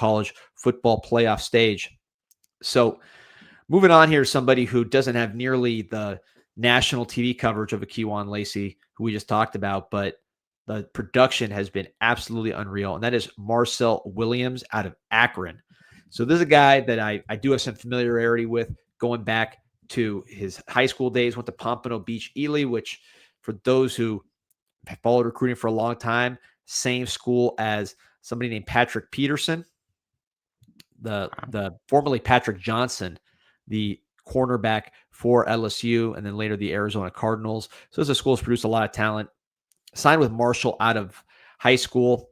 college football playoff stage. So moving on here, somebody who doesn't have nearly the national TV coverage of a Kejuan Lacey, who we just talked about, but the production has been absolutely unreal, and that is Marcel Williams out of Akron. So this is a guy that I do have some familiarity with going back to his high school days, went to Pompano Beach, Ely, which for those who have followed recruiting for a long time, same school as somebody named Patrick Peterson, the formerly Patrick Johnson, the cornerback for LSU, and then later the Arizona Cardinals. So this school has produced a lot of talent. Signed with Marshall out of high school,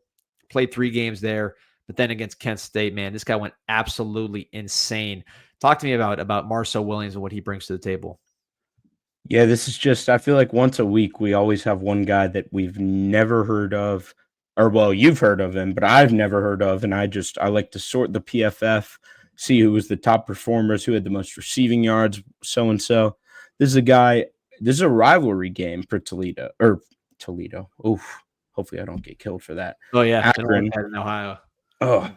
played 3 games there, but then against Kent State, man, this guy went absolutely insane. Talk to me about Marcel Williams and what he brings to the table. Yeah, this is just, I feel like once a week we always have one guy that we've never heard of, or well, you've heard of him, but I've never heard of, and I like to sort the PFF, see who was the top performers, who had the most receiving yards, so and so. This is a rivalry game for Toledo. Oof. Hopefully I don't get killed for that. Oh yeah, Akron in Ohio. Oh,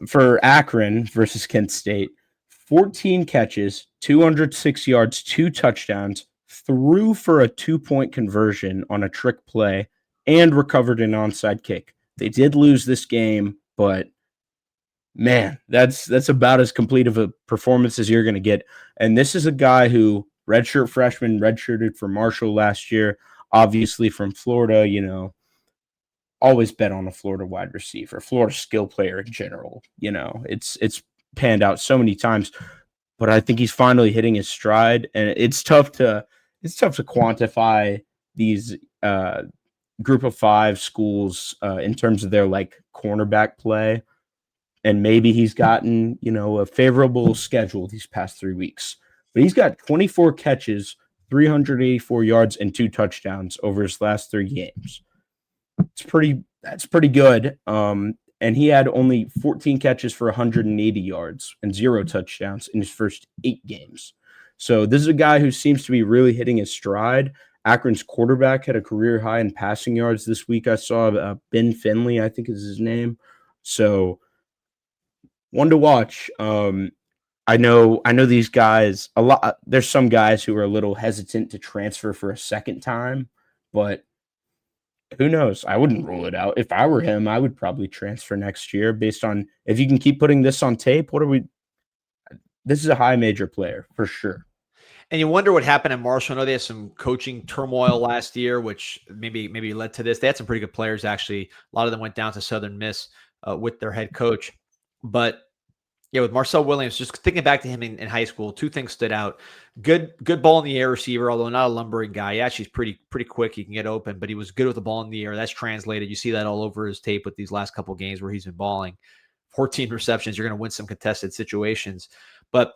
for Akron versus Kent State, 14 catches, 206 yards, 2 touchdowns, threw for a 2-point conversion on a trick play, and recovered an onside kick. They did lose this game, but man, that's about as complete of a performance as you're going to get. And this is a guy who redshirt freshman, redshirted for Marshall last year, obviously from Florida, always bet on a Florida wide receiver, Florida skill player in general. It's panned out so many times, but I think he's finally hitting his stride, and it's tough to quantify these group of 5 schools in terms of their like cornerback play. And maybe he's gotten, a favorable schedule these past 3 weeks, but he's got 24 catches, 384 yards, and 2 touchdowns over his last 3 games. That's pretty good. And he had only 14 catches for 180 yards and 0 touchdowns in his first 8 games. So this is a guy who seems to be really hitting his stride. Akron's quarterback had a career high in passing yards this week. I saw Ben Finley, I think is his name. So one to watch. I know these guys a lot. There's some guys who are a little hesitant to transfer for a second time, but who knows? I wouldn't rule it out. If I were him, I would probably transfer next year based on if you can keep putting this on tape. This is a high major player for sure. And you wonder what happened at Marshall. I know they had some coaching turmoil last year, which maybe led to this. They had some pretty good players, actually. A lot of them went down to Southern Miss with their head coach. But yeah, with Marcel Williams, just thinking back to him in high school, 2 things stood out. Good ball in the air receiver, although not a lumbering guy. Yeah, she's pretty quick. He can get open, but he was good with the ball in the air. That's translated. You see that all over his tape with these last couple of games where he's been balling. 14 receptions. You're going to win some contested situations. But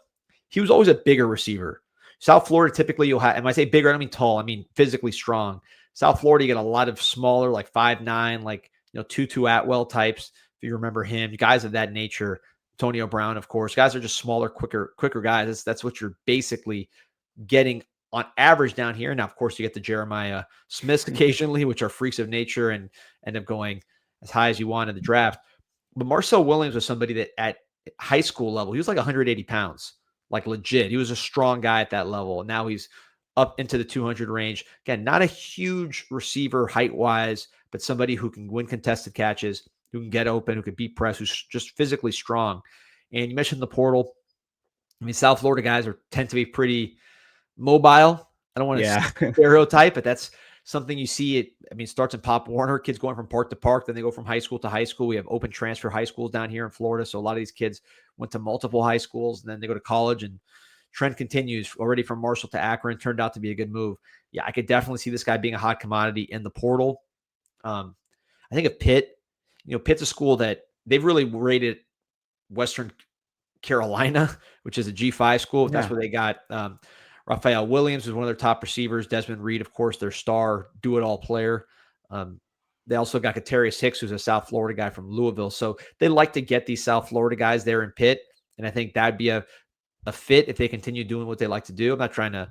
he was always a bigger receiver. South Florida, typically you'll have, and when I say bigger, I don't mean tall, I mean physically strong. South Florida, you get a lot of smaller, like 5'9", like, Tutu Atwell types, if you remember him, guys of that nature. Antonio Brown, of course. Guys are just smaller, quicker guys. That's what you're basically getting on average down here. Now, of course, you get the Jeremiah Smiths occasionally, which are freaks of nature and end up going as high as you want in the draft. But Marcel Williams was somebody that at high school level, he was like 180 pounds. Like legit. He was a strong guy at that level. Now he's up into the 200 range. Again, not a huge receiver height-wise, but somebody who can win contested catches, who can get open, who can beat press, who's just physically strong. And you mentioned the portal. I mean, South Florida guys tend to be pretty mobile. I don't want to stereotype, but that's something you see. It starts in Pop Warner, kids going from park to park, then they go from high school to high school. We have open transfer high schools down here in Florida. So a lot of these kids went to multiple high schools, and then they go to college, and trend continues already from Marshall to Akron. Turned out to be a good move. Yeah, I could definitely see this guy being a hot commodity in the portal. I think of Pitt. Pitt's a school that they've really rated Western Carolina, which is a G5 school. That's where they got Raphael Williams is one of their top receivers. Desmond Reed, of course, their star do-it-all player. They also got Katarius Hicks, who's a South Florida guy from Louisville. So they like to get these South Florida guys there in Pitt, and I think that'd be a fit if they continue doing what they like to do. I'm not trying to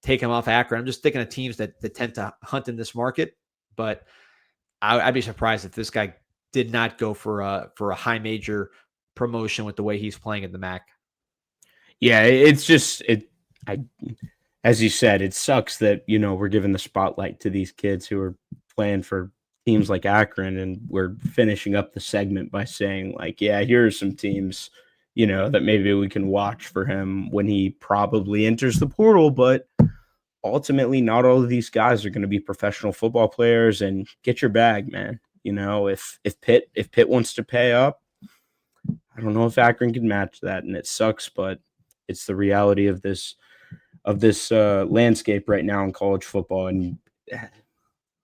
take them off Akron. I'm just thinking of teams that tend to hunt in this market, but I'd be surprised if this guy did not go for a high major promotion with the way he's playing in the MAC. Yeah, it's just as you said, it sucks that, we're giving the spotlight to these kids who are playing for teams like Akron, and we're finishing up the segment by saying, like, yeah, here are some teams, that maybe we can watch for him when he probably enters the portal, but ultimately not all of these guys are going to be professional football players. And get your bag, man. If Pitt wants to pay up, I don't know if Akron can match that, and it sucks, but it's the reality of this landscape right now in college football, and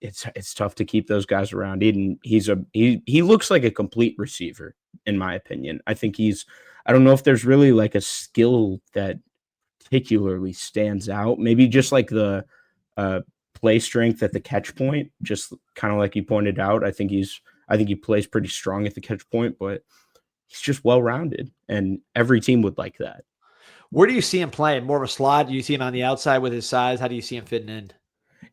it's tough to keep those guys around. He looks like a complete receiver, in my opinion. I think I don't know if there's really like a skill that particularly stands out. Maybe just like the play strength at the catch point, just kind of like you pointed out. I think he plays pretty strong at the catch point, but he's just well-rounded, and every team would like that. Where do you see him playing? More of a slot? Do you see him on the outside with his size? How do you see him fitting in?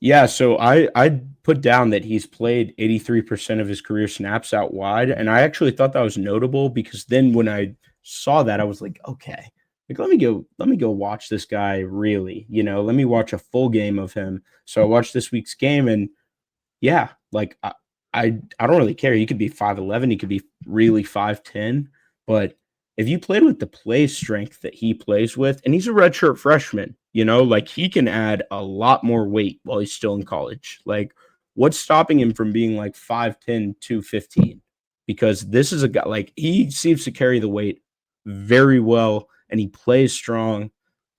Yeah, so I put down that he's played 83% of his career snaps out wide, and I actually thought that was notable because then when I saw that, I was like, okay, like let me go watch this guy really, let me watch a full game of him. So I watched this week's game, and yeah, like I don't really care. He could be 5'11", he could be really 5'10", but if you played with the play strength that he plays with, and he's a redshirt freshman, like he can add a lot more weight while he's still in college. Like, what's stopping him from being like 5'10", 215? Because this is a guy, like, he seems to carry the weight very well, and he plays strong.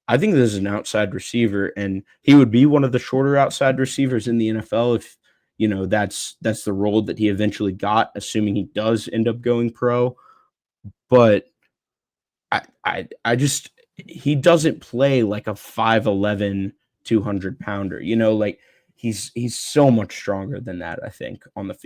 I think this is an outside receiver, and he would be one of the shorter outside receivers in the NFL if, that's the role that he eventually got, assuming he does end up going pro. But I just, he doesn't play like a 5'11", 200 pounder, like he's so much stronger than that, I think, on the field.